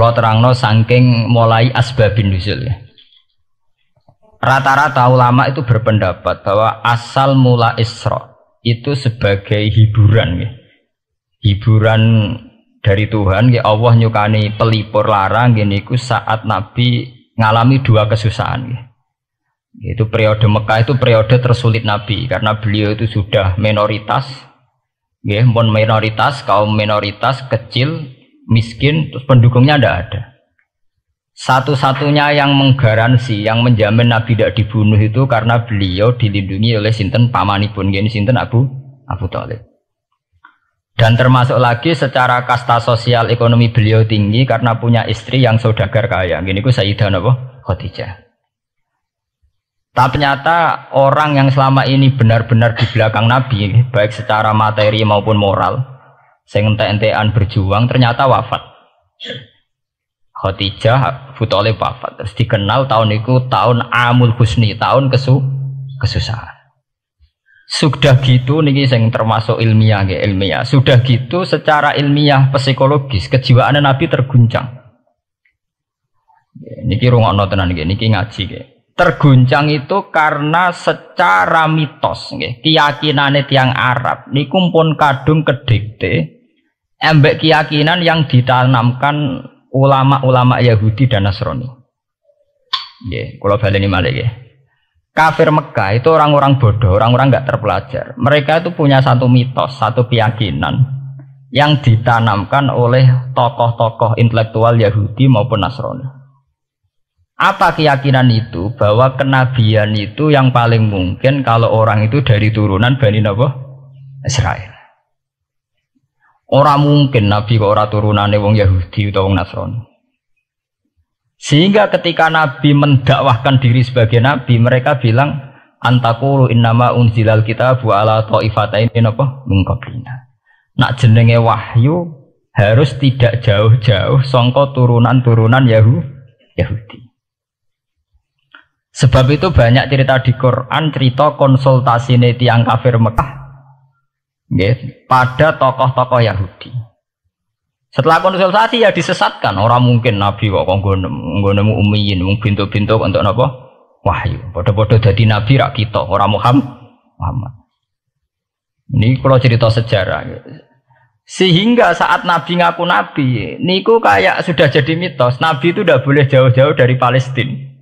Kula terangno saking mulai asbabun nuzul ya. Rata-rata ulama itu berpendapat bahwa asal mula Isra itu sebagai hiburan ya. Hiburan dari Tuhan ya, Allah nyukani pelipur larang gini ku saat Nabi ngalami dua kesusahan ya. Itu periode Mekah itu periode tersulit Nabi karena beliau itu sudah minoritas ya, kaum minoritas kecil, miskin, terus pendukungnya tidak ada. Satu-satunya yang menggaransi, yang menjamin Nabi tidak dibunuh itu karena beliau dilindungi oleh sinten pamanipun, gini sinten Abu Thalib. Dan termasuk lagi secara kasta sosial ekonomi beliau tinggi karena punya istri yang saudagar kaya. Gini ku Sayyidah Khadijah. Tapi ternyata orang yang selama ini benar-benar di belakang Nabi, baik secara materi maupun moral, sing ente-entean berjuang, ternyata wafat. Khadijah Abu Thalib wafat. Terus dikenal tahun itu tahun Amul Husni, tahun kesusahan. Sudah gitu niki sing termasuk ilmiah. Sudah gitu secara ilmiah psikologis kejiwaan Nabi terguncang. Niki rungokno tenan niki ngaji nggih. Terguncang itu karena secara mitos nggih, keyakinane tiyang Arab niku pun kadung kedikte embek keyakinan yang ditanamkan ulama-ulama Yahudi dan Nasrani. Nggih, kula baleni malih nggih. Kafir Mekah itu orang-orang bodoh, orang-orang enggak terpelajar. Mereka itu punya satu mitos, satu keyakinan yang ditanamkan oleh tokoh-tokoh intelektual Yahudi maupun Nasrani. Apa keyakinan itu? Bahwa kenabian itu yang paling mungkin kalau orang itu dari turunan Bani Israel. Orang mungkin Nabi kok ora turunane wong Yahudi utawa wong Nasrani. Sehingga ketika Nabi mendakwahkan diri sebagai Nabi, mereka bilang antakulu innama unzilal kitabu ala ta'ifataini min qablina. Nak jenenge wahyu harus tidak jauh-jauh sangka turunan-turunan Yahudi. Sebab itu banyak cerita di Quran, cerita konsultasi tiyang kafir Mekah nggih pada tokoh-tokoh Yahudi. Setelah konsultasi ya disesatkan. Orang mungkin Nabi kok nemu ummiyin, mung bintu-bintu untuk napa? Wahyu. Padha-padha dadi nabi rak kita, ora Muhammad. Ini kalau cerita sejarah. Sehingga saat Nabi ngaku Nabi, niku kayak sudah jadi mitos. Nabi itu tidak boleh jauh-jauh dari Palestina.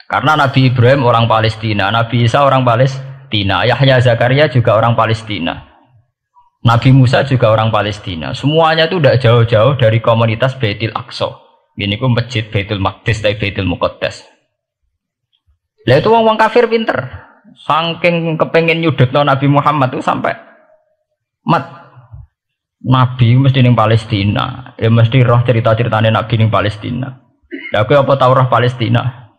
Karena Nabi Ibrahim orang Palestina, Nabi Isa orang Palestina, Yahya Zakaria juga orang Palestina. Nabi Musa juga orang Palestina. Semuanya itu tidak jauh-jauh dari komunitas Baitul Aqsa. Ini ku masjid Baitul Maqdis dan Baitul Muqaddas. Lah itu wong kafir pinter. Saking kepengen nyudutno Nabi Muhammad itu sampai Nabi mesti ning Palestina. Ya mesti roh cerita-ceritane Nabi ning Palestina. Lah kowe apa tau roh Palestina?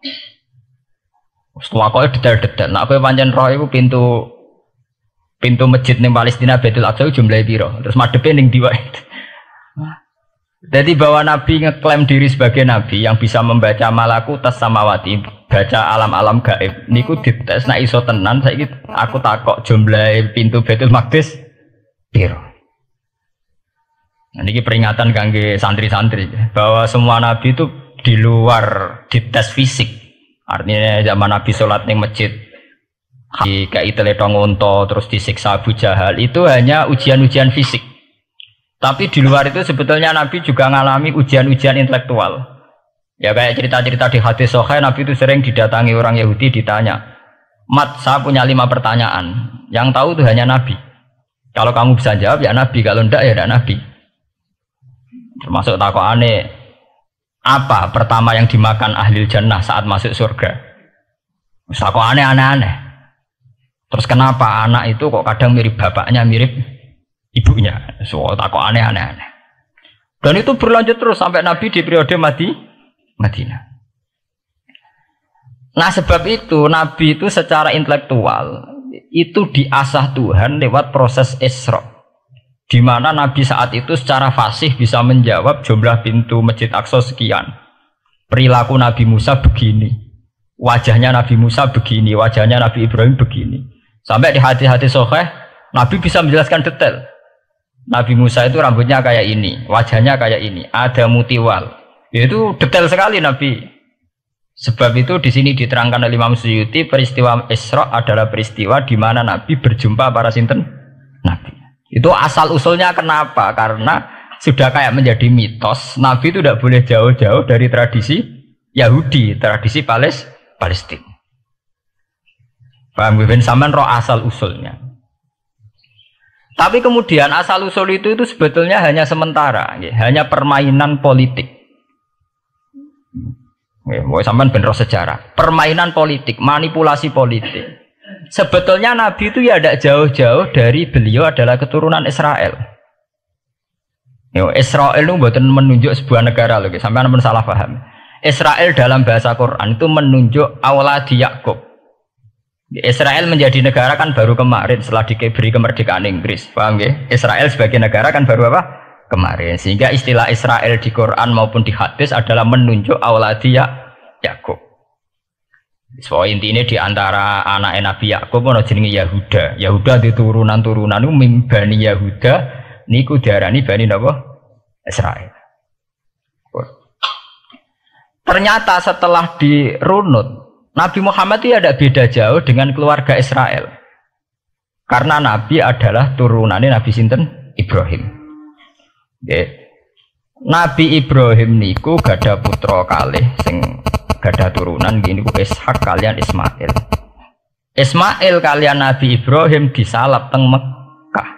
Setelah kowe detail-detail. Nek kowe pancen roh iku pintu masjid ning Palestina Baitul Aqsa jumlahe piro? Terus madepe ning ndi wae. Jadi bahwa Nabi ngeklaim diri sebagai Nabi yang bisa membaca malakutas samawati, baca alam-alam gaib. Niku dites nek iso tenan saiki aku takok jumlahe pintu Baitul Maqdis piro. Nah, niki peringatan kangge santri-santri bahwa semua Nabi itu di luar dites fisik. Artinya zaman Nabi sholat ning masjid kayak teletong unta terus disiksa Abu Jahal itu hanya ujian-ujian fisik. Tapi di luar itu sebetulnya Nabi juga mengalami ujian-ujian intelektual. Ya kayak cerita-cerita di hadis sahih, Nabi itu sering didatangi orang Yahudi ditanya, "Mat, saya punya 5 pertanyaan. Yang tahu itu hanya Nabi. Kalau kamu bisa jawab ya Nabi, kalau enggak ya tidak Nabi." Termasuk takokane, apa pertama yang dimakan ahli jannah saat masuk surga? Takokane aneh-aneh. Terus kenapa anak itu kok kadang mirip bapaknya, mirip ibunya? Soal takut aneh-aneh. Dan itu berlanjut terus sampai Nabi di periode Madinah. Nah sebab itu Nabi itu secara intelektual itu diasah Tuhan lewat proses Isra. Di mana Nabi saat itu secara fasih bisa menjawab jumlah pintu Masjid Aqsa sekian. Perilaku Nabi Musa begini. Wajahnya Nabi Musa begini, wajahnya Nabi Ibrahim begini. Sampai di hadis-hadis sahih Nabi bisa menjelaskan detail. Nabi Musa itu rambutnya kayak ini, wajahnya kayak ini, ada mutiwal. Itu detail sekali Nabi. Sebab itu di sini diterangkan oleh Imam Suyuti, peristiwa Isra adalah peristiwa di mana Nabi berjumpa para sinten Nabi. Itu asal usulnya kenapa? Karena sudah kayak menjadi mitos, Nabi itu tidak boleh jauh-jauh dari tradisi Yahudi, tradisi Palestina. Paham ben sampean roh asal usulnya. Tapi kemudian asal usul itu sebetulnya hanya sementara, ya, hanya permainan politik. Mau sampean ben roh sejarah, permainan politik, manipulasi politik. Sebetulnya Nabi itu ya tidak jauh-jauh dari beliau adalah keturunan Israel. Yo, Israel itu bukan menunjuk sebuah negara loh, sampean pun salah paham. Israel dalam bahasa Quran itu menunjuk auladi Yakub. Israel menjadi negara kan baru kemarin setelah diberi kemerdekaan Inggris, paham ya? Israel sebagai negara kan baru apa? Kemarin. Sehingga istilah Israel di Quran maupun di hadis adalah menunjuk auladi Yakub. So intinya di antara anak Nabi Yakub ono jenenge Yahuda. Yahuda di turunan-turunan itu Bani Yahuda niku diarani Bani napa? Israel. Ternyata setelah dirunut Nabi Muhammad itu tidak beda jauh dengan keluarga Israel. Karena Nabi adalah turunannya Nabi sinten Ibrahim. Okay. Nabi Ibrahim niku gada putra kalih sing gada turunan gini ku Ishak kalian Ismail. Ismail kalian Nabi Ibrahim disalap teng Mekah.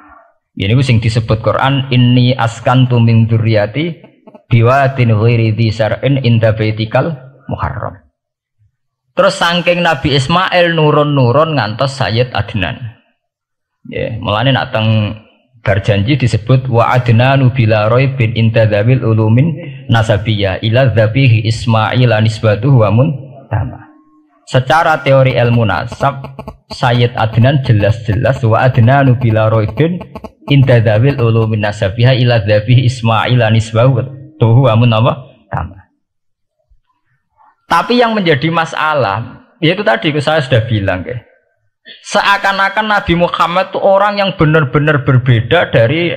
Gini ku sing disebut Quran inni askantu min dzurriyyati biwatin ghairi dzar'in inda baitikal muharram. Terus saking Nabi Ismail nurun-nurun ngantos Sayyid Adnan. Ya, mulane nak teng berjanji disebut wa adnanu bila raibin intadzawil ulumin nasabiyah ila dzabihi Ismail nisbatuhu wa muntama. Secara teori ilmu nasab Sayyid Adnan jelas-jelas wa adnanu bila raibin intadzawil ulumin nasabiyah ila dzabihi Ismail nisbatuhu wa muntama. Tapi yang menjadi masalah, yaitu tadi saya sudah bilang, seakan-akan Nabi Muhammad itu orang yang benar-benar berbeda dari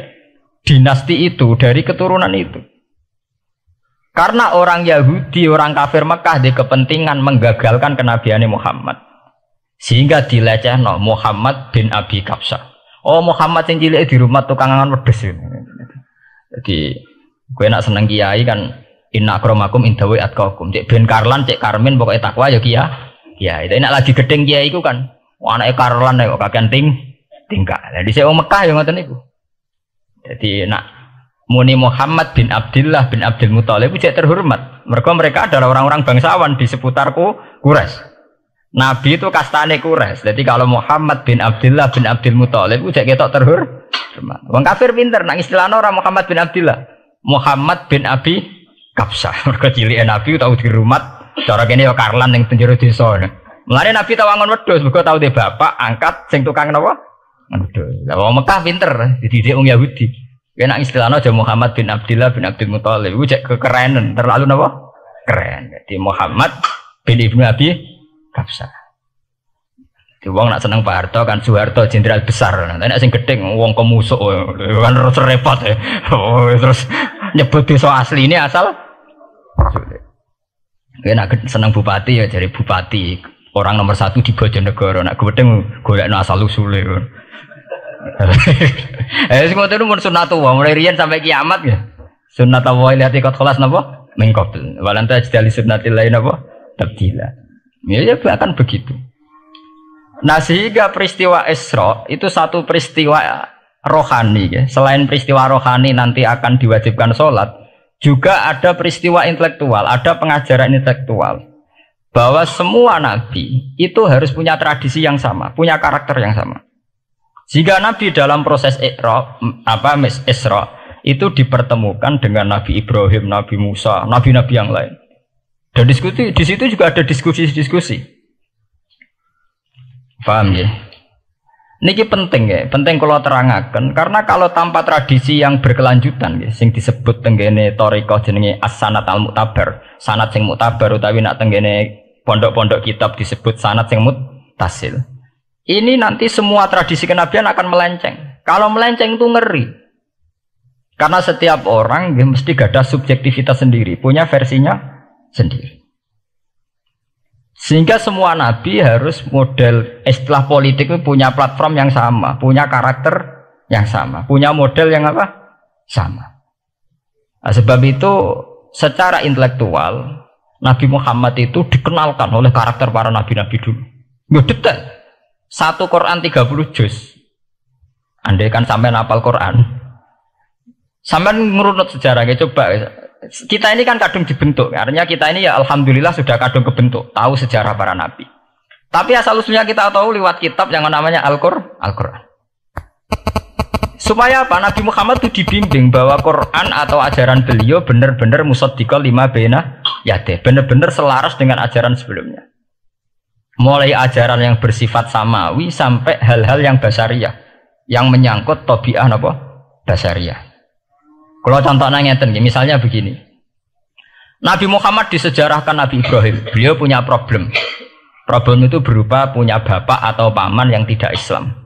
dinasti itu, dari keturunan itu. Karena orang Yahudi, orang kafir Mekah di kepentingan menggagalkan kenabian Muhammad, sehingga dilecehno Muhammad bin Abi Kabsah. Oh Muhammad yang cilik di rumah tukangan wedes. Jadi gue nak seneng kiai kan. Inna akramakum indawi atqakum. Cek Ben Karlan, cek Karmin pokoknya takwa ya kia. Ya, itu enak lagi gedeng kiai iku kan. Anake Karlan kok kakean tingkah. Jadi saya Mekah ya ngoten niku. Jadi nak muni Muhammad bin Abdullah bin Abdul Muthalib cek terhormat. Mereka adalah orang-orang bangsawan di seputar Quraisy. Nabi itu kastane Quraisy. Jadi kalau Muhammad bin Abdullah bin Abdul Muthalib cek ketok terhormat. Wong kafir pinter nang istilahna ora Muhammad bin Abdullah. Muhammad bin Abi Kabsah, mereka cilik Nabi tahu di rumah, cara kene ya Karlan yang penjara desa. Mulane Nabi tahu angon wedhus, mereka tahu de bapak angkat sing tukang napa? Wedhus. Lah wong Mekah pinter, dididik wong Yahudi. Kena istilahnya aja Muhammad bin Abdullah bin Abdul Muthalib, iku cek kekerenan, terlalu napa? Keren. Jadi Muhammad bin Ibnu Abi Kabsah. Di wong nak seneng Pak Harto kan Soeharto jenderal besar. Nek sing gedeng wong kemusuk kan repot ya. Terus nyebut desa asli ini asal nak seneng bupati ya jadi bupati orang nomor 1 di Bojonegoro. Nak gedeng golekno asal usule. Sing ngoten mun sunatullah mulai riyen sampai kiamat ya. Sunatullah lihat ikut kelas napa? Mengkobel. Walanta jadi sunnatil lain napa? Tabdila. Ya akan begitu. Nah sehingga peristiwa Isra itu satu peristiwa rohani ya. Selain peristiwa rohani nanti akan diwajibkan sholat, juga ada peristiwa intelektual, ada pengajaran intelektual bahwa semua nabi itu harus punya tradisi yang sama, punya karakter yang sama. Jika nabi dalam proses Isra itu dipertemukan dengan Nabi Ibrahim, Nabi Musa, nabi-nabi yang lain. Dan diskusi di situ juga ada diskusi-diskusi. Paham ya? Niki penting ya, penting kalau terangaken karena kalau tanpa tradisi yang berkelanjutan ya, sing disebut tenggene thariqah jenenge as-sanad al-mu'tabar, sanad sing mu'tabar utawi nak tenggene pondok-pondok kitab disebut sanad sing muttasil. Ini nanti semua tradisi kenabian akan melenceng. Kalau melenceng itu ngeri. Karena setiap orang dia mesti ada subjektivitas sendiri, punya versinya sendiri. Sehingga semua nabi harus model istilah politik itu punya platform yang sama, punya karakter yang sama, punya model yang apa? Sama. Nah, sebab itu secara intelektual Nabi Muhammad itu dikenalkan oleh karakter para nabi-nabi dulu. Nggak detail. Satu Quran 30 juz. Andai kan sampai hafal Quran, sampai ngurunut sejarahnya coba. Kita ini kan kadung dibentuk, artinya kita ini ya alhamdulillah sudah kadung kebentuk, tahu sejarah para nabi. Tapi asal usulnya kita tahu lewat kitab yang namanya Al-Quran. Supaya apa? Nabi Muhammad itu dibimbing bahwa Quran atau ajaran beliau benar-benar musaddiqal lima baina yadeh, benar-benar selaras dengan ajaran sebelumnya. Mulai ajaran yang bersifat samawi sampai hal-hal yang basariyah, yang menyangkut tabiah apa? Basariyah. Kalau contohnya ngeten, misalnya begini. Nabi Muhammad disejarahkan Nabi Ibrahim, beliau punya problem. Problem itu berupa punya bapak atau paman yang tidak Islam.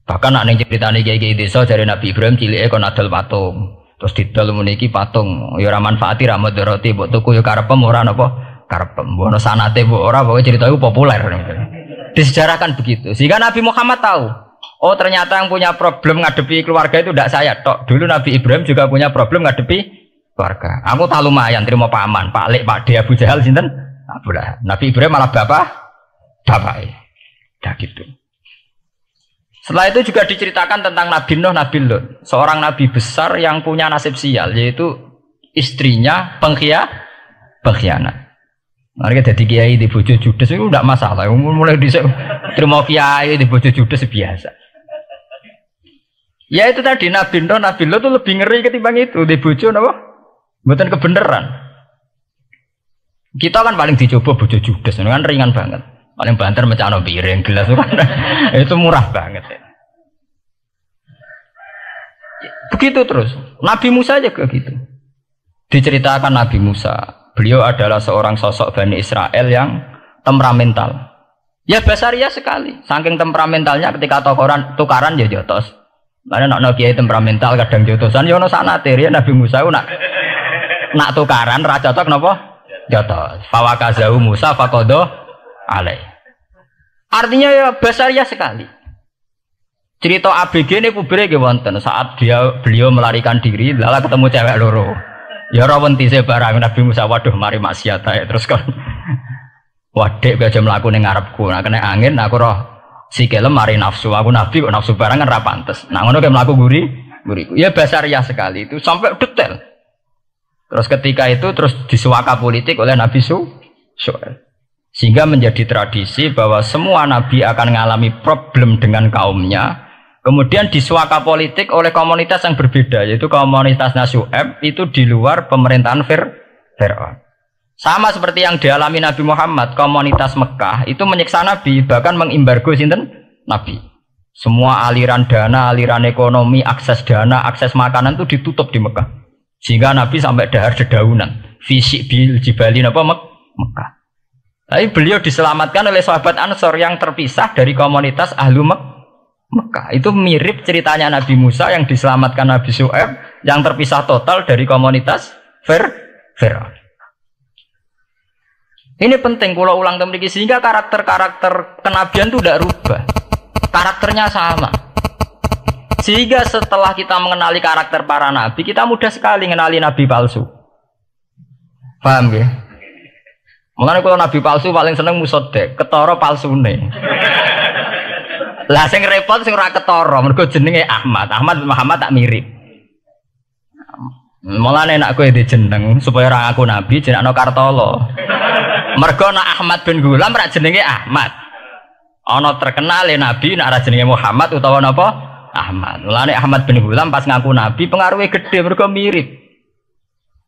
Bahkan nak ceritanya kiai desa dari Nabi Ibrahim cilike kon adol patung. Terus didol meniki patung, ya ora manfaati ra mudarati, mbok tuku ya karepem ora napa karepem. Mbok ono sanate mbok ora, pokoke cerita itu populer. Disejarahkan begitu. Sehingga Nabi Muhammad tahu, oh ternyata yang punya problem ngadepi keluarga itu tidak saya tok. Dulu Nabi Ibrahim juga punya problem ngadepi keluarga. Aku tak lumayan terima paman, Pak Lek, Pak De, Abu Jahal sinten? Abdullah. Nabi Ibrahim malah bapak. Dah gitu. Setelah itu juga diceritakan tentang Nabi Nuh, Nabi Lut, seorang nabi besar yang punya nasib sial, yaitu istrinya pengkhianat. Mereka jadi kiai di bojo judes itu tidak masalah. Mulai terima kiai di bojo judes biasa. Ya itu tadi Nabi Nuh, Nabi Lut itu lebih ngeri ketimbang itu di bojo apa? Bukan kebenaran. Kita kan paling dicoba bojo judes, kan ringan banget. Paling banter mecano piring gelas itu murah banget ya. Begitu terus. Nabi Musa juga gitu. Diceritakan Nabi Musa, beliau adalah seorang sosok Bani Israel yang temperamental. Ya basaria sekali. Saking temperamentalnya ketika tukaran ya jotos. Karena nak kiai temperamental kadang jotosan ya ono sanate ya Nabi Musa nak tukaran ra cocok napa? Jotos. Fawakazahu Musa faqada alai. Artinya ya basaria sekali. Cerita ABG ini publik wonten saat beliau melarikan diri, lalu ketemu cewek loro. Ya ora wentise barang Nabi Musa, waduh mari maksiat ae terus kan. Wadek aja mlaku ning ngarepku, nak kena angin aku roh sikile mari nafsu. Aku nabi kok nafsu barang kan ra pantes. Nah ngono ke mlaku guriku. Ya basaria sekali itu sampai detail. Terus ketika itu terus disuaka politik oleh Nabi Syuaib. Sehingga menjadi tradisi bahwa semua nabi akan mengalami problem dengan kaumnya, kemudian disuaka politik oleh komunitas yang berbeda, yaitu komunitas Syuaib itu di luar pemerintahan Fir'aun. Sama seperti yang dialami Nabi Muhammad, komunitas Mekah itu menyiksa Nabi, bahkan mengimbargo sinten Nabi. Semua aliran dana, aliran ekonomi, akses dana, akses makanan itu ditutup di Mekah. Sehingga Nabi sampai dahar dedaunan, fisik bil jibalin apa Mekah. Tapi beliau diselamatkan oleh sahabat Ansor yang terpisah dari komunitas Ahlu Mekah. Itu mirip ceritanya Nabi Musa yang diselamatkan Nabi Syuaib yang terpisah total dari komunitas Fir'aun. Ini penting kalau ulang temriki sehingga karakter-karakter kenabian itu tidak rubah. Karakternya sama. Sehingga setelah kita mengenali karakter para nabi, kita mudah sekali mengenali nabi palsu. Paham ya? Makanya kalau nabi palsu paling seneng musodek, ketara palsune. Lah sing repot sing ora ketara, mergo jenenge Ahmad Muhammad tak mirip. Mulane nek kowe dijeneng supaya ora ngaku nabi jenengno Kartolo. Mergo nek Ahmad bin Gulam ora jenenge Ahmad. Ana terkenal nabi nek ora jenenge Muhammad utawa napa? Ahmad. Mulane Ahmad bin Gulam pas ngaku nabi pengaruhnya gede mergo mirip.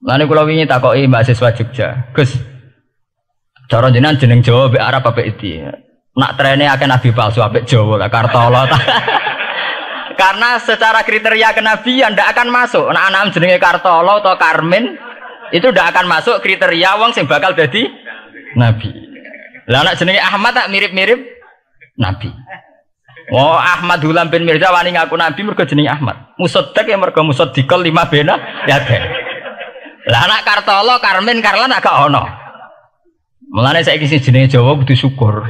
Mulane kula wingi takoki mahasiswa Jogja, Gus, cara jenengan jeneng Jawa mbek Arab apa iki? Nak trene akeh nabi palsu apik Jawa lah Kartolo. Karena secara kriteria kenabian ndak akan masuk. Nak anak jenenge Kartolo atau Karmin itu ndak akan masuk kriteria wong sing bakal dadi nabi. Lah anak jenenge Ahmad tak mirip-mirip nabi. Oh Ahmad Hulam bin Mirza wani ngaku nabi mergo jenenge Ahmad. Musaddiq ya mergo musaddiqal lima bena ya deh. Lah anak Kartolo, Karmin, Karlan agak ono. Mulane saiki sing jenenge Jawa kudu syukur.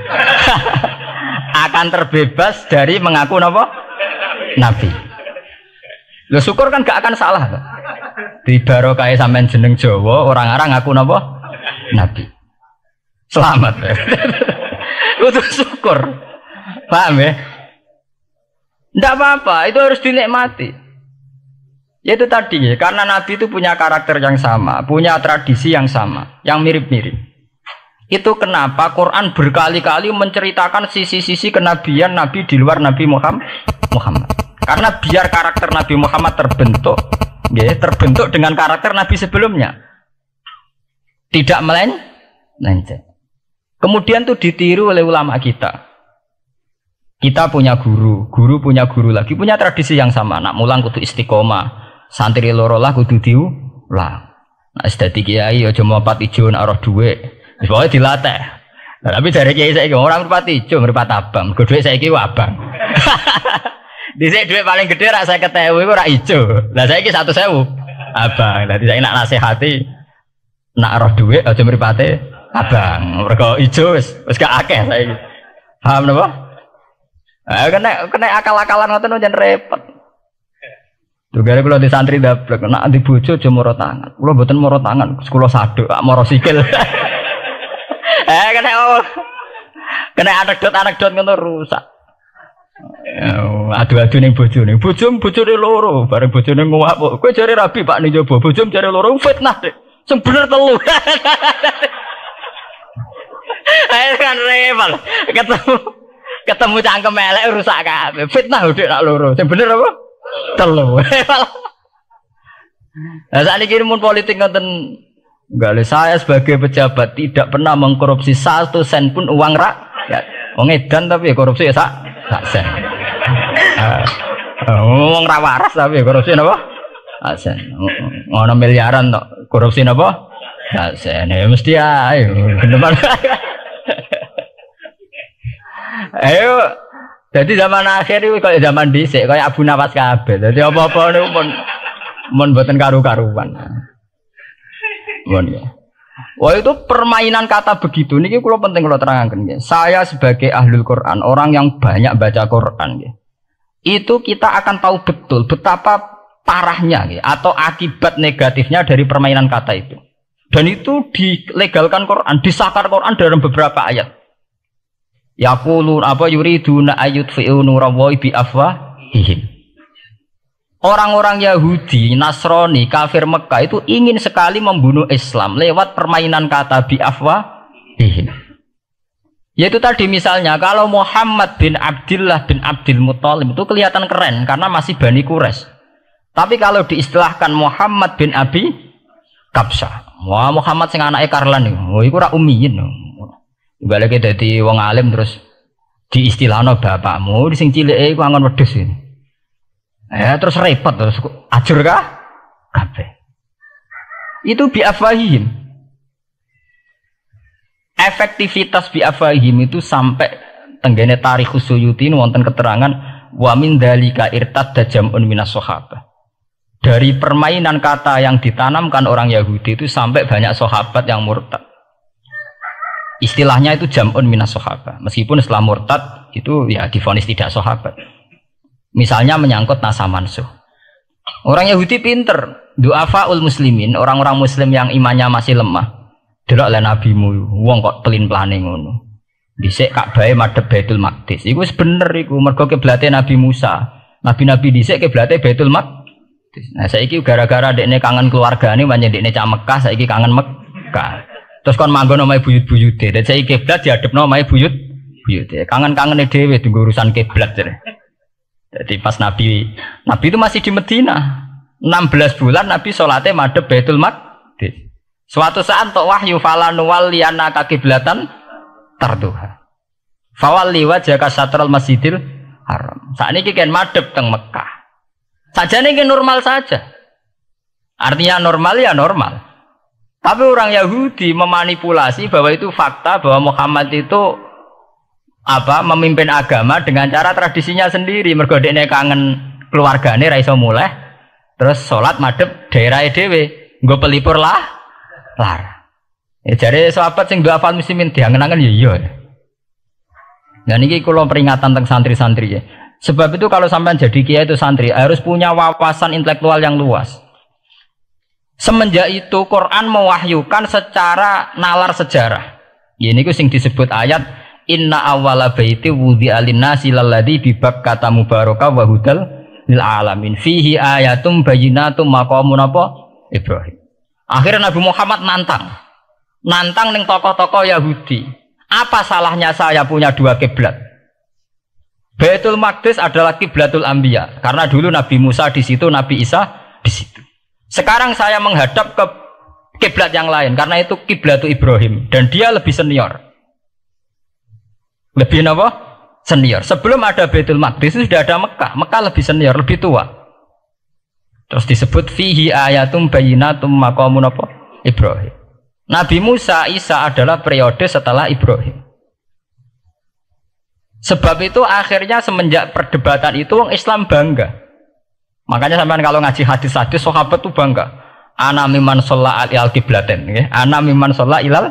Akan terbebas dari mengaku napa? Nabi. Lho syukur kan gak akan salah. Di barokah sampean jeneng Jawa, orang-orang ngaku napa? Nabi. Selamat. Kudu syukur. Paham ya? Tidak apa-apa, itu harus dinikmati. Ya itu tadi ya, karena Nabi itu punya karakter yang sama, punya tradisi yang sama, yang mirip-mirip. Itu kenapa Quran berkali-kali menceritakan sisi-sisi kenabian Nabi di luar Nabi Muhammad. Karena biar karakter Nabi Muhammad terbentuk, ya, terbentuk dengan karakter Nabi sebelumnya. Tidak melenceng. Kemudian itu ditiru oleh ulama kita. Kita punya guru punya guru lagi, punya tradisi yang sama. Nak mulang kudu istiqomah, santri loro lah kudu diulang. Nah, sedadi kiai aja mripat ijo nak roh dhuwit. Wis pokoke dilatih. Nah, tapi dari kiai saiki orang mripat ijo, mripat abang. Mergo dhuwit saiki abang. Dhisik dhuwit paling gedhe rak 50.000 iku rak ijo. Lah saiki 100.000 abang. Dadi saiki nak nasihati nak roh dhuwit aja mripate abang. Mergo ijo wis gak akeh saiki. Paham napa? Kena akal-akalan ngoten jan repot. Tugare kula di santri dablek, nek di bojo aja moro tangan. Kula mboten moro tangan, kula saduk, moro sikil. Kena anekdot ngono rusak. Adu-adu ning bojone. Bojone loro, bareng bojone nguwak. Kowe jare rabi Pak ning jaba, bojom jare loro fitnah, Dik. Sing bener telu. Ayo kan repot. Ketemu cangkem elek rusak kabeh. Fitnah udah nak loro. Sing bener apa? Telu. Lah sakniki mun politik ngoten enggak, saya sebagai pejabat tidak pernah mengkorupsi 1 sen pun uang rakyat. Wong edan tapi ya korupsi ya sak sen. Wong ra waras tapi korupsi napa? Sak sen. Ngono miliaran tok. Korupsi napa? Sak sen. Ya mesti ae. Bener. Ayo, jadi zaman akhir itu kayak zaman dhisik, kayak Abu Nawas kabeh. Jadi apa-apa niku mun mboten karu-karuan. Mon ya. Wah itu permainan kata begitu niki kula penting kula terangaken nggih. Saya sebagai ahlul Quran, orang yang banyak baca Quran nggih. Itu kita akan tahu betul betapa parahnya nggih atau akibat negatifnya dari permainan kata itu. Dan itu dilegalkan Quran, disahkan Quran dalam beberapa ayat. Yaqulun apa yuriduna ayutfi'u nurallahi bi afwahihim. Orang-orang Yahudi, Nasrani, kafir Mekah itu ingin sekali membunuh Islam lewat permainan kata bi afwahihim. Yaitu tadi misalnya kalau Muhammad bin Abdullah bin Abdul Muthalib itu kelihatan keren karena masih Bani Quraisy. Tapi kalau diistilahkan Muhammad bin Abi Kabsah, wah Muhammad sing anake Karlan niku, iku ora ummiyin. Balik dadi wong alim terus diistilahno bapakmu sing cilike iku angon wedhus ini. Terus repot terus ajur kah? Kabeh. Itu bi afwahihim. Efektivitas bi afwahihim itu sampai tenggene Tarikh Suyuti wonten keterangan wa min dzalika irtadda jam'un minas sahabah. Dari permainan kata yang ditanamkan orang Yahudi itu sampai banyak sahabat yang murtad. Istilahnya itu jam'un minas sahabah. Meskipun setelah murtad itu ya divonis tidak sahabat. Misalnya menyangkut nasa mansuh. Orang Yahudi pinter, du'afaul muslimin, orang-orang muslim yang imannya masih lemah. Delok le nabimu, wong kok pelin-pelane ngono. Dhisik Ka'bah madhep Baitul Maqdis. Iku wis bener iku, mergo kiblate Nabi Musa. Nabi-nabi dhisik kiblate Baitul Maqdis. Nah saiki gara-gara dekne kangen keluargane banyak dekne cah Mekah, saiki kangen Mekah. Terus kon manggon omahe buyut-buyute. Dadi saiki kiblat diadepno omahe buyut-buyute. Kangen-kangene dhewe tunggu urusan kiblat. Jadi pas Nabi itu masih di Medina. 16 bulan Nabi salate madhep Baitul Maqdis. Suatu saat tok wahyu falanu walliyana kiblatan tarduha. Fawalli wajhaka syatral Masjidil Haram. Sakniki kan madhep teng Mekah. Sajane iki normal saja. Artinya normal ya normal. Tapi orang Yahudi memanipulasi bahwa itu fakta bahwa Muhammad itu memimpin agama dengan cara tradisinya sendiri. Mergo dekne kangen keluargane ra iso muleh. Terus salat madhep daerah dhewe, nggo pelipur lar. Ya jare sahabat sing duwe hafal muslimin diangen-angen ya iya. Nah niki kula peringatan tentang santri-santri ya. Sebab itu kalau sampean jadi kiai itu santri harus punya wawasan intelektual yang luas. Semenjak itu Quran mewahyukan secara nalar sejarah. Ya niku sing disebut ayat inna awwala baiti wudi'a lin-nasi lalladzi bi Bakkah mubarakah wa hudal lil alamin fihi ayatum bayyinatum maqamun apa Ibrahim. Akhirnya Nabi Muhammad nantang ning tokoh-tokoh Yahudi. Apa salahnya saya punya dua kiblat? Baitul Maqdis adalah kiblatul anbiya karena dulu Nabi Musa di situ, Nabi Isa di situ. Sekarang saya menghadap ke kiblat yang lain karena itu kiblatul Ibrahim dan dia lebih senior. Lebih apa? Senior. Sebelum ada Baitul Maqdis itu sudah ada Mekah. Mekah lebih senior, lebih tua. Terus disebut fihi ayatum bayyinatum maqamun apa? Ibrahim. Nabi Musa, Isa adalah periode setelah Ibrahim. Sebab itu akhirnya semenjak perdebatan itu orang Islam bangga. Makanya sampean kalau ngaji hadis-hadis sahabat itu bangga. Ana mimman shalla ilal qiblaten, nggih. Ana mimman shalla ilal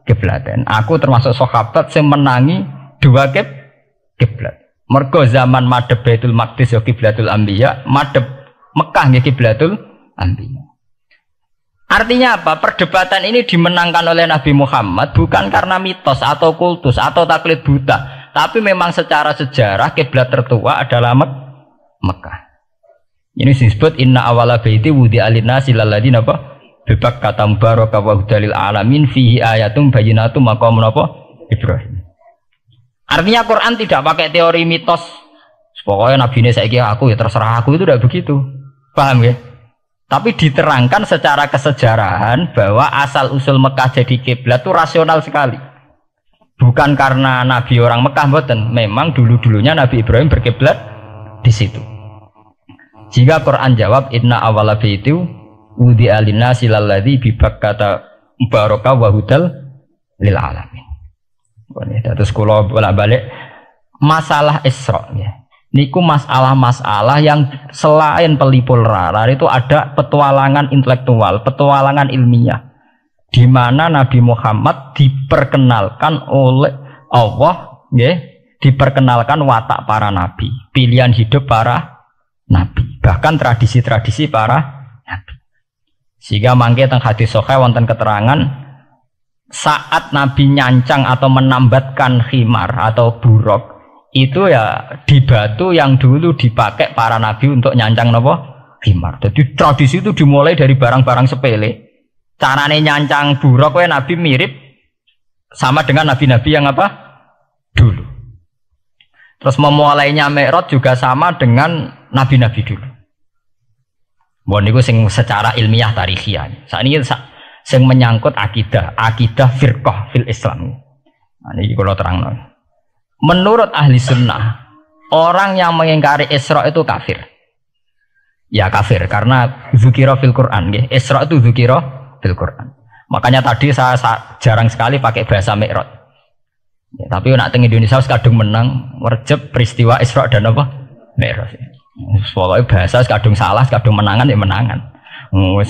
qiblaten. Aku termasuk sahabat yang menangi dua kiblat. Mergo zaman madhep Baitul Maqdis ya kiblatul anbiya, madhep Mekah nggih kiblatul anbiya. Artinya apa? Perdebatan ini dimenangkan oleh Nabi Muhammad bukan karena mitos atau kultus atau taklid buta, tapi memang secara sejarah kiblat tertua adalah Mekah. Ini disebut inna awwala baiti wudi'a lin-nasi lalladzi apa? Bi Bakkah mubarakah wa hudal lil alamin fihi ayatum bayyinatum maqamun apa? Ibrahim. Artinya Quran tidak pakai teori mitos. Pokoknya Nabi ini saiki aku ya terserah aku, itu tidak begitu. Paham ya? Tapi diterangkan secara kesejarahan bahwa asal usul Mekah jadi kiblat itu rasional sekali. Bukan karena Nabi orang Mekah mboten, memang dulu-dulunya Nabi Ibrahim berkiblat di situ. Jika Quran jawab inna awwala baiti wudi'a lin-nasi lalladzi bi Bakkah mubarakah wa hudal lil alamin. Terus kula bolak-balik masalah Isra ya. Niku masalah-masalah yang selain pelipur lara itu ada petualangan intelektual, petualangan ilmiah, di mana Nabi Muhammad diperkenalkan oleh Allah, ya, diperkenalkan watak para nabi, pilihan hidup para nabi, bahkan tradisi-tradisi para nabi. Sehingga mangke teng hadis sahih wonten keterangan saat Nabi nyancang atau menambatkan khimar atau buruk itu ya di batu yang dulu dipakai para nabi untuk nyancang nopo khimar. Jadi tradisi itu dimulai dari barang-barang sepele. Carane nyancang buruk we nabi mirip sama dengan nabi-nabi yang apa? Dulu. Terus memulainya Mi'raj juga sama dengan nabi-nabi dulu. Mohon niku sing secara ilmiah tarikhiyah. Saat ini sing menyangkut akidah firqah fil Islam. Nah niki kula terangno. Menurut ahli sunnah, orang yang mengingkari Isra itu kafir. Ya kafir, karena dzukira fil Quran. Isra itu dzukira fil Quran. Makanya tadi saya jarang sekali pakai bahasa Mi'raj. Ya, tapi nak teng Indonesia kadung menang merjep peristiwa Isra dan apa? Mi'raj. Pokoknya bahasa kadung salah, kadung menangan ya menangan.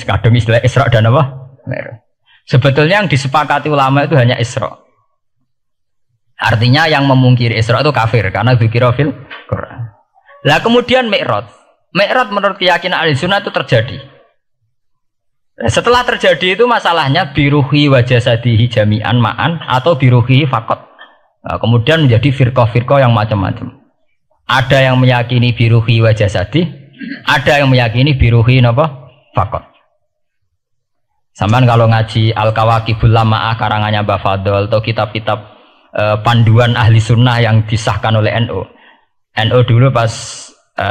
Kadung istilah Isra dan apa? Mi'raj. Sebetulnya yang disepakati ulama itu hanya Isra. Artinya yang memungkiri Isra itu kafir karena dzikra fil Quran. Lah kemudian Mi'raj menurut keyakinan Ahlussunnah itu terjadi. Setelah terjadi itu masalahnya biruhi wa jasadihi jami'an ma'an atau biruhi faqat. Nah, kemudian menjadi firqah-firqah yang macam-macam. Ada yang meyakini biruhi wa jasadi, ada yang meyakini biruhi napa? Faqat. Sampeyan kalau ngaji Al-Kawakibul Lama'ah karangannya Mbah Fadl atau kitab-kitab panduan ahli sunnah yang disahkan oleh NU. NU dulu pas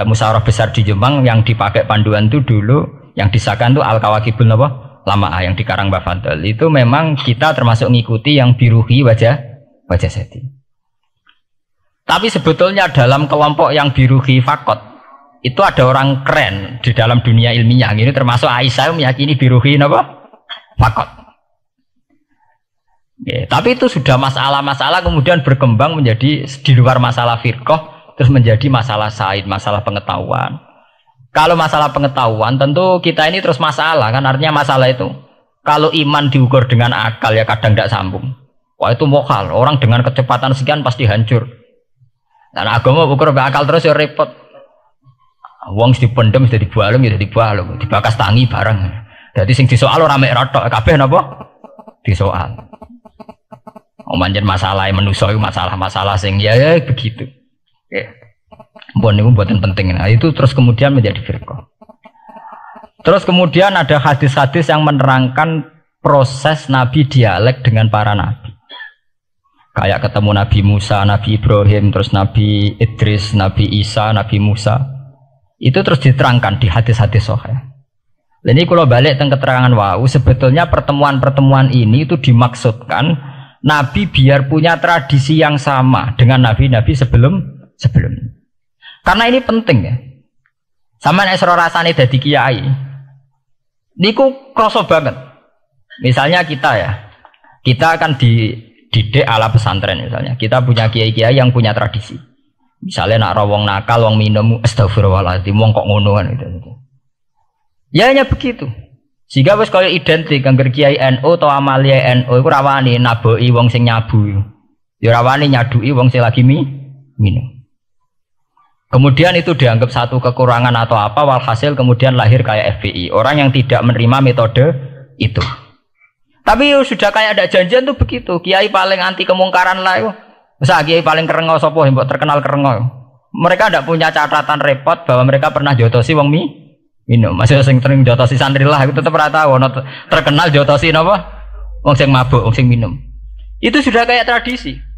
musyawarah besar di Jombang yang dipakai panduan itu dulu yang disahkan itu Al-Kawakibul Lama'ah yang dikarang Mbah Fadl. Itu memang kita termasuk ngikuti yang biruhi wajah seti. Tapi sebetulnya dalam kelompok yang biruhi fakot itu ada orang keren di dalam dunia ilmiah. Ini termasuk Aisyah meyakini biruhi fakot. Ya, tapi itu sudah masalah-masalah kemudian berkembang menjadi di luar masalah firqah, terus menjadi masalah said, masalah pengetahuan. Kalau masalah pengetahuan tentu kita ini terus masalah kan, artinya masalah itu. Kalau iman diukur dengan akal ya kadang tidak sambung. Wah itu mokal, orang dengan kecepatan sekian pasti hancur. Dan agama ukur akal terus ya repot. Wong dipendem sudah dibalung ya dibalung, dibakas tangi bareng. Jadi sing disoal ora mek rotok kabeh napa? Disoal. Manjen masalah manusa itu masalah-masalah sing ya begitu. Oke. Mbon niku mboten penting. Nah, itu terus kemudian menjadi firqah. Terus kemudian ada hadis-hadis yang menerangkan proses Nabi dialek dengan para nabi. Kayak ketemu Nabi Musa, Nabi Ibrahim, terus Nabi Idris, Nabi Isa, Nabi Musa. Itu terus diterangkan di hadis-hadis sahih. Ini kalau balik tentang keterangan wau, sebetulnya pertemuan-pertemuan ini itu dimaksudkan Nabi biar punya tradisi yang sama dengan nabi-nabi sebelumnya. Karena ini penting ya. Sama nek sira rasane dadi kiai. Niku kroso banget. Misalnya kita ya. Kita akan dididik ala pesantren misalnya. Kita punya kiai-kiai yang punya tradisi. Misalnya nak rawong nakal, wong minum astagfirullahaladzim, wong kok ngono kan gitu. Ya hanya begitu. Sehingga wis kaya identik angger kiai NU atau amalia NU iku rawani naboki wong sing nyabu. Ya rawani nyadui wong sing lagi minum. Kemudian itu dianggap satu kekurangan atau apa, walhasil kemudian lahir kayak FPI. Orang yang tidak menerima metode itu. Tapi sudah kayak ada janjian tuh begitu. Kiai paling anti kemungkaran lah itu. Misal kiai paling kerengo sopo yang terkenal kerengo. Mereka tidak punya catatan repot bahwa mereka pernah jotosi wong minum. Masih sing sering jotosi santri lah. Itu tetap rata. Terkenal jotosi apa? Wong sing mabuk, wong sing minum. Itu sudah kayak tradisi.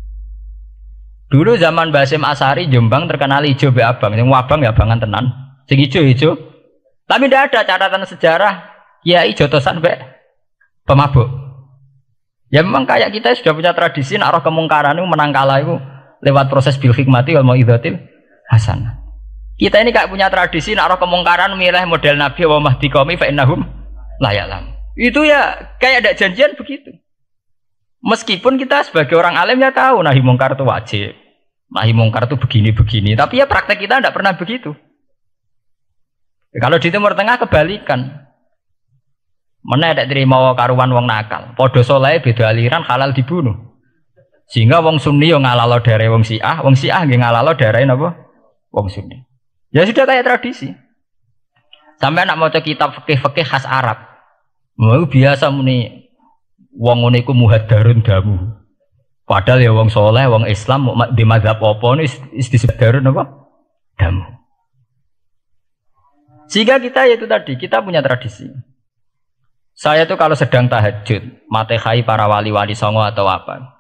Dulu zaman Basim Asari Jombang terkenal ijo be abang, yang wabang ya abangan tenan, sing ijo. Tapi tidak ada catatan sejarah kiai jotosan be pemabuk. Ya memang kayak kita sudah punya tradisi nak roh kemungkaran itu menang kalah itu lewat proses bil hikmati wal mau'izatil hasanah. Kita ini kayak punya tradisi nak roh kemungkaran milih model Nabi wa mahdi qaumi fa innahum la ya'lam. Itu ya kayak ada janjian begitu. Meskipun kita sebagai orang alim ya tahu nahi mungkar itu wajib, nahi mungkar itu begini-begini, tapi ya praktek kita tidak pernah begitu. Kalau di Timur Tengah kebalikan, mana ada terima karuan wong nakal, podo soleh beda aliran halal dibunuh, sehingga wong Sunni yang ngalalo dari wong Syiah nggak ngalalo dari apa? Wong Sunni. Ya sudah kayak tradisi. Sampai nak mau kitab fikih khas Arab, mau biasa muni. Wong ngene iku muhaddarun damu. Padahal ya wong soleh, wong Islam di mazhab apa ini disebut darun apa? Damu. Sehingga kita itu tadi, kita punya tradisi. Saya tuh kalau sedang tahajud, matehai para wali-wali songo atau apa,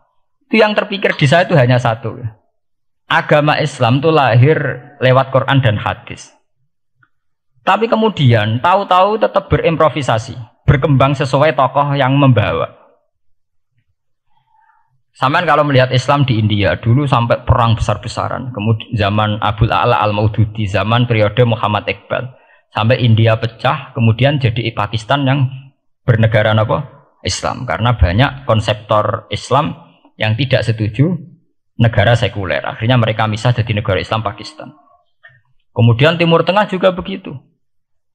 itu yang terpikir di saya itu hanya satu. Agama Islam itu lahir lewat Quran dan hadis. Tapi kemudian tahu-tahu tetap berimprovisasi, berkembang sesuai tokoh yang membawa. Sampai kalau melihat Islam di India dulu sampai perang besar-besaran, kemudian zaman Abul A'la Al-Maududi, zaman periode Muhammad Iqbal, sampai India pecah, kemudian jadi Pakistan yang bernegara apa? Islam, karena banyak konseptor Islam yang tidak setuju negara sekuler. Akhirnya mereka misah jadi negara Islam Pakistan. Kemudian Timur Tengah juga begitu.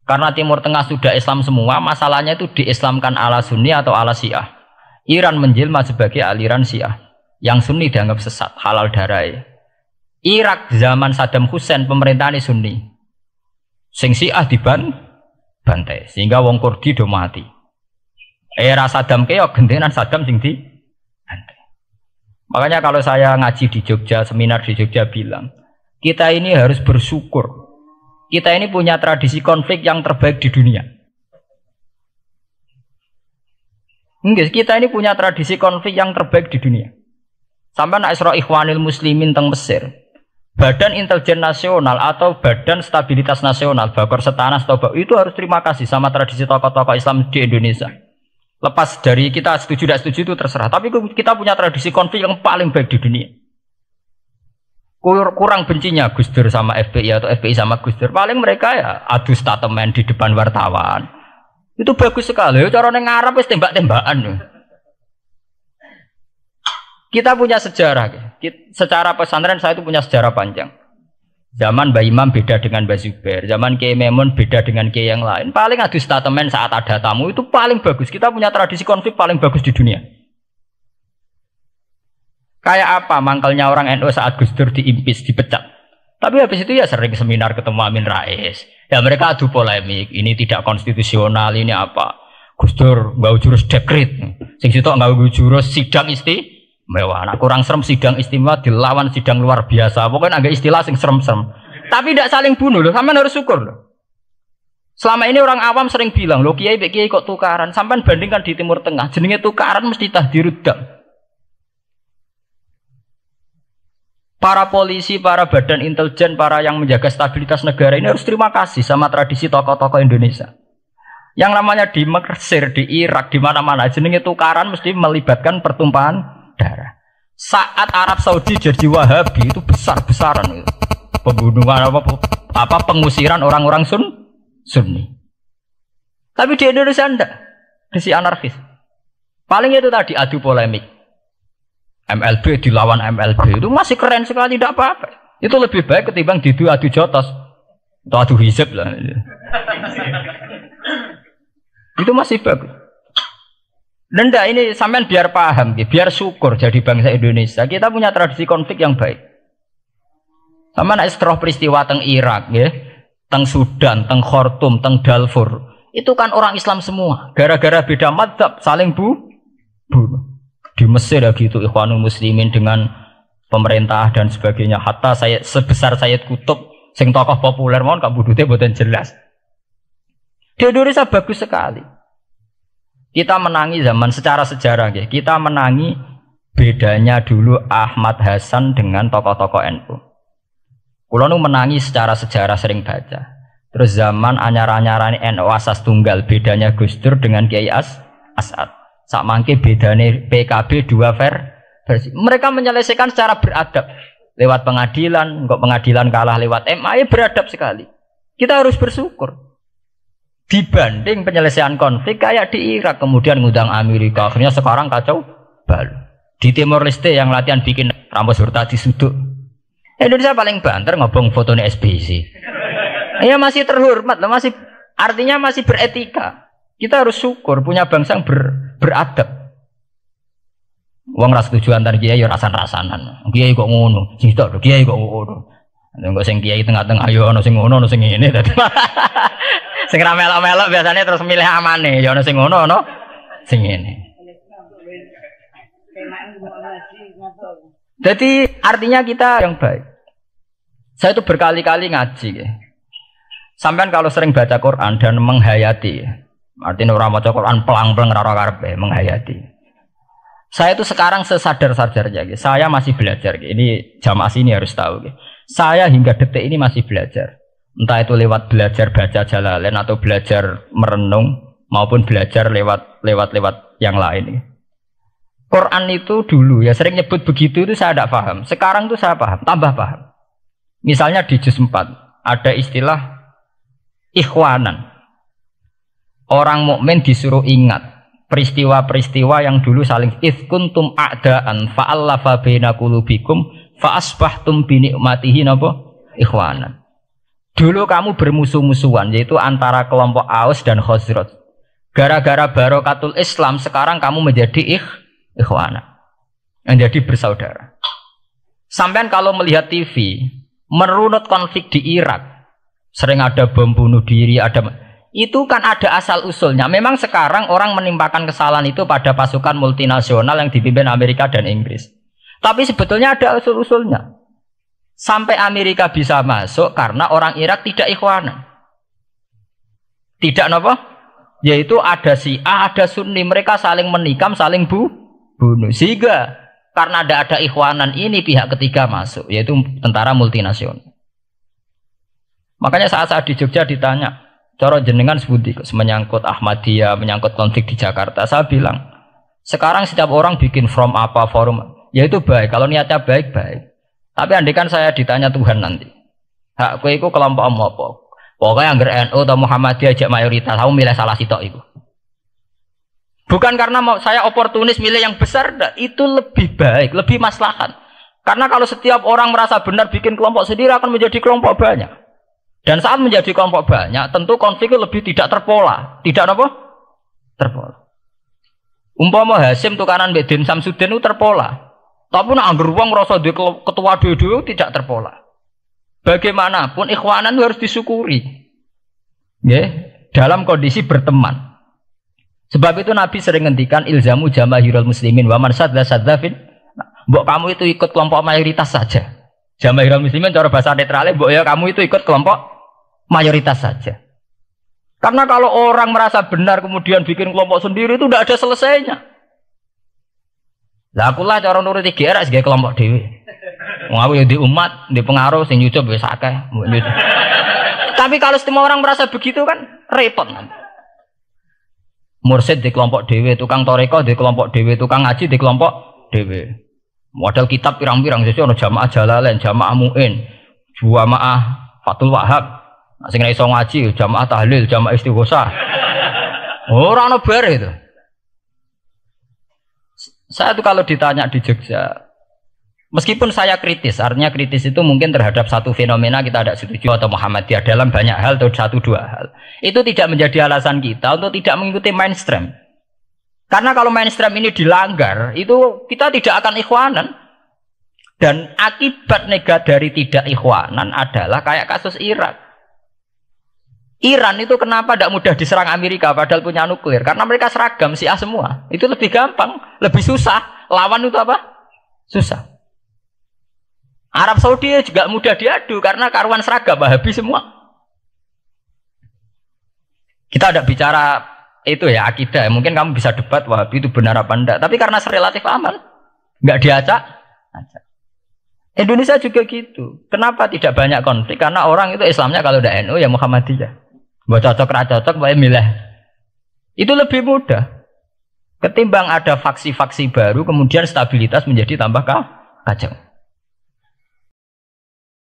Karena Timur Tengah sudah Islam semua, masalahnya itu diislamkan ala Sunni atau ala Syiah. Iran menjelma sebagai aliran Syiah. Yang Sunni dianggap sesat, halal darah. Irak zaman Saddam Hussein pemerintahan Sunni. Sing Syiah dibantai, sehingga wong Kurdi do mati. Era Saddam keok gentenan Saddam sing dibantai. Makanya kalau saya ngaji di Jogja, seminar di Jogja bilang, kita ini harus bersyukur. Kita ini punya tradisi konflik yang terbaik di dunia. Enggak, kita ini punya tradisi konflik yang terbaik di dunia. Sampai nak Isra Ikhwanil Muslimin teng Mesir, Badan Intelijen Nasional atau Badan Stabilitas Nasional, Bakor Setanas itu harus terima kasih sama tradisi tokoh-tokoh Islam di Indonesia. Lepas dari kita setuju tidak setuju itu terserah. Tapi kita punya tradisi konflik yang paling baik di dunia. Kurang bencinya Gus Dur sama FPI atau FPI sama Gus Dur. Paling mereka ya adu statement di depan wartawan. Itu bagus sekali. Cara nang ngarep wis tembak-tembakan. Kita punya sejarah. Secara pesantren saya itu punya sejarah panjang. Zaman Mbah Imam beda dengan Mbah Zubair, zaman Kiai Memun beda dengan Kiai yang lain. Paling adu statement saat ada tamu itu paling bagus. Kita punya tradisi konflik paling bagus di dunia. Kayak apa mangkalnya orang NU saat Gus Dur diimpis, dipecat. Tapi habis itu ya sering seminar ketemu Amin Rais. Ya mereka adu polemik, ini tidak konstitusional, ini apa. Gus Dur nggak jurus dekret. Sing sitok nggak jurus sidang mewah, nak kurang serem sidang istimewa dilawan sidang luar biasa. Pokoknya agak istilah sing serem-serem. Tapi tidak saling bunuh loh, sampean harus syukur loh. Selama ini orang awam sering bilang, loh kiai kok tukaran. Sampean bandingkan di Timur Tengah, jenenge tukaran mesti tahdirud dam. Para polisi, para badan intelijen, para yang menjaga stabilitas negara ini harus terima kasih sama tradisi tokoh-tokoh Indonesia. Yang namanya di Mesir, di Irak, di mana-mana jenenge tukaran mesti melibatkan pertumpahan darah. Saat Arab Saudi jadi Wahabi itu besar-besaran itu. Pembunuhan apa pengusiran orang-orang Sunni. Tapi di Indonesia enggak. Di anarkis. Paling itu tadi adu polemik. MLB dilawan MLB itu masih keren sekali, tidak apa-apa. Itu lebih baik ketimbang adu jotos atau adu hizib lah. Itu masih bagus. Nenda ini sampean biar paham, biar syukur jadi bangsa Indonesia. Kita punya tradisi konflik yang baik. Sama nak setelah peristiwa teng Irak, ya, teng Sudan, teng Khartoum, teng Darfur, itu kan orang Islam semua. Gara-gara beda madzhab saling bunuh. Di Mesir ya gitu, Ikhwanul Muslimin dengan pemerintah dan sebagainya. Hatta saya sebesar Sayyid Qutb, sing tokoh populer mohon kak budutnya boten jelas. Di Indonesia bagus sekali. Kita menangi zaman secara sejarah ya. Kita menangi bedanya dulu Ahmad Hasan dengan tokoh-tokoh NU. Kulo nu menangi secara sejarah sering baca. Terus zaman anyar-anyarane NU asas tunggal bedanya Gus Dur dengan Kiai As'ad. Sak mangke bedane PKB dua versi. Mereka menyelesaikan secara beradab. Lewat pengadilan, kok pengadilan kalah lewat MA, beradab sekali. Kita harus bersyukur. Dibanding penyelesaian konflik kayak di Irak kemudian ngundang Amerika, akhirnya sekarang kacau balu. Di Timor Leste yang latihan bikin Ramos Hurtadi sudut. Indonesia paling banter ngobong fotonya SBC. Ya masih terhormat, masih artinya masih beretika. Kita harus syukur punya bangsa yang beradab. Wong ras tujuan antar kiai rasan-rasanan. Kiai kok ngono, sing tok kiai kok ngono. Engko sing kiai tengah-tengah yo ono sing ngono, ono sing ngene dadi. Sing ra melok-melok biasanya terus milih amane, ya ono sing ngono, ono sing ngene. Jadi artinya kita yang baik. Saya itu berkali-kali ngaji ya. Sampean kalau sering baca Quran dan menghayati, artinya orang baca Quran pelang-pelang ora karepe menghayati. Saya itu sekarang sesadar-sadarnya, saya masih belajar. Ini jamaah sini harus tahu. Saya hingga detik ini masih belajar. Entah itu lewat belajar baca Jalalain atau belajar merenung maupun belajar lewat yang lain. Quran itu dulu ya sering nyebut begitu itu saya tidak paham. Sekarang tuh saya paham, tambah paham. Misalnya di juz 4 ada istilah ikhwanan. Orang mukmin disuruh ingat peristiwa-peristiwa yang dulu saling kuntum a'daan fa'allafa baina qulubikum fa asbahtum bi ni'matihi napa ikhwanan. Dulu kamu bermusuh-musuhan yaitu antara kelompok Aus dan Khazraj. Gara-gara barokatul Islam sekarang kamu menjadi ikhwanan. Menjadi bersaudara. Sampean kalau melihat TV merunut konflik di Irak, sering ada bom bunuh diri, itu kan ada asal usulnya. Memang sekarang orang menimpakan kesalahan itu pada pasukan multinasional yang dipimpin Amerika dan Inggris. Tapi sebetulnya ada usul-usulnya. Sampai Amerika bisa masuk karena orang Irak tidak ikhwanan. Tidak apa? Yaitu ada Syiah, ada Sunni, mereka saling menikam, saling bunuh. Sehingga karena ada ikhwanan ini pihak ketiga masuk, yaitu tentara multinasional. Makanya saat di Jogja ditanya, cara jenengan sebuti menyangkut Ahmadiyah, menyangkut konflik di Jakarta, saya bilang, sekarang setiap orang bikin from apa forum, yaitu baik, kalau niatnya baik-baik. Tapi andaikan saya ditanya Tuhan nanti, hak kowe iku kelompok apa? Pokoknya anggar NU atau Muhammadiyah ajak mayoritas, kamu milih salah sitok itu. Bukan karena mau saya oportunis milih yang besar, itu lebih baik, lebih maslahat. Karena kalau setiap orang merasa benar bikin kelompok sendiri akan menjadi kelompok banyak. Dan saat menjadi kelompok banyak, tentu konfliknya lebih tidak terpola. Tidak apa? Terpola. Umpama Hasim tukaran mbek Den Samsudin itu terpola. Tapi nek anggar wong ngrasa duwe ketua dhewe tidak terpola. Bagaimanapun ikhwanan harus disyukuri. Nggih, dalam kondisi berteman. Sebab itu Nabi sering ngendikan ilzamu jamaahirul muslimin wa man sadza sadzafin. Mbok kamu itu ikut kelompok mayoritas saja. Jamaahirul muslimin cara bahasa netralnya mbok ya kamu itu ikut kelompok mayoritas saja. Karena kalau orang merasa benar kemudian bikin kelompok sendiri itu tidak ada selesainya. Lah akulah cara nuruti GR sebagai kelompok dhewe. Wong aku ya di umat, di pengaruh sing nyucup wis akeh. Tapi kalau semua orang merasa begitu kan repot kan. Mursid di kelompok dewe, tukang toreko di kelompok dewe, tukang ngaji di kelompok dewe. Model kitab pirang-pirang sesuai ono jamaah Jalalain, jamaah Mu'in, jamaah Fathul Wahab. Sing iso ngaji jamaah tahlil, jamaah istighosah. Ora ono bare itu. Saya tuh kalau ditanya di Jogja, meskipun saya kritis, artinya kritis itu mungkin terhadap satu fenomena kita tidak setuju atau Muhammadiyah dalam banyak hal atau satu dua hal. Itu tidak menjadi alasan kita untuk tidak mengikuti mainstream. Karena kalau mainstream ini dilanggar, itu kita tidak akan ikhwanan. Dan akibat negatif dari tidak ikhwanan adalah kayak kasus Irak. Iran itu kenapa tidak mudah diserang Amerika padahal punya nuklir? Karena mereka seragam Syiah semua. Itu lebih gampang, lebih susah. Lawan itu apa? Susah. Arab Saudi juga mudah diadu karena karuan seragam Wahabi semua. Kita tidak bicara itu ya akidah. Mungkin kamu bisa debat Wahabi itu benar apa enggak. Tapi karena relatif aman, nggak diacak. Indonesia juga gitu. Kenapa tidak banyak konflik? Karena orang itu Islamnya kalau udah NU ya Muhammadiyah. Buat cocok cocok, boleh milih. Itu lebih mudah. Ketimbang ada faksi-faksi baru, kemudian stabilitas menjadi tambah kacau.